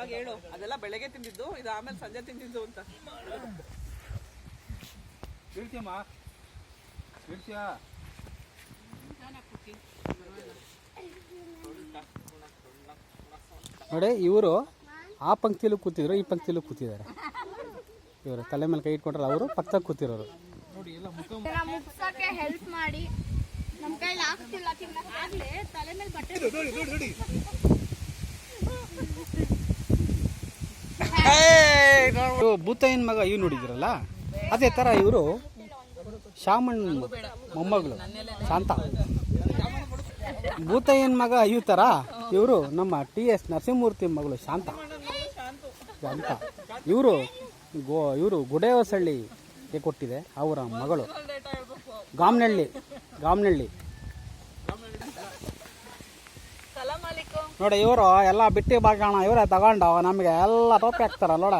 ಅವಾಗ ಹೇಳು, ಅದೆಲ್ಲ ಬೆಳಗ್ಗೆ ತಿಂದಿದ್ದು, ಇದು ಆಮೇಲೆ ಸಂಜೆ ತಿಂದಿದ್ದು ಅಂತ. ನೋಡಿ ಇವರು ಆ ಪಂಕ್ತಿಯಲ್ಲೂ ಕೂತಿದ್ರು, ಈ ಪಂಕ್ತಿಯಲ್ಲೂ ಕೂತಿದ್ದಾರೆ. ಇವರು ತಲೆ ಮೇಲೆ ಕೈ ಇಟ್ಕೊಂಡ್ರೆ ಅವರು ಪಕ್ಕದಾಗ ಕೂತಿರೋರು. ಮುಗ್ಸಕ್ಕೆ ಹೆಲ್ಪ್ ಮಾಡಿ, ನಮ್ಮ ಕೈಲಿ ಆಗ್ತಿಲ್ಲ ಆಗ್ಲೇ ತಲೆ ಮೇಲೆ ಬಟ್ಟೆ ಭೂತಯ್ಯನ ಮಗ ಇವ್ ನೋಡಿದಿರಲ್ಲ, ಅದೇ ತರ ಇವರು ಶಾಮಣ್ಣ ಮೊಮ್ಮಗಳು ಶಾಂತ. ಭೂತಯ್ಯನ ಮಗ ಇವ್ ತರ ಇವರು ನಮ್ಮ TS ನರಸಿಂಹಮೂರ್ತಿ ಮಗಳು ಶಾಂತ. ಇವರು ಗುಡೇವಸಳ್ಳಿಗೆ ಕೊಟ್ಟಿದೆ ಅವರ ಮಗಳು. ಗಾಮನಹಳ್ಳಿ ನೋಡಿ. ಇವರು ಎಲ್ಲ ಬಿಟ್ಟಿ ಬಾಗೋಣ ಇವರೇ ತಗೊಂಡು ನಮಗೆ ಎಲ್ಲ ಟೋಪಿ ಹಾಕ್ತಾರ ನೋಡ.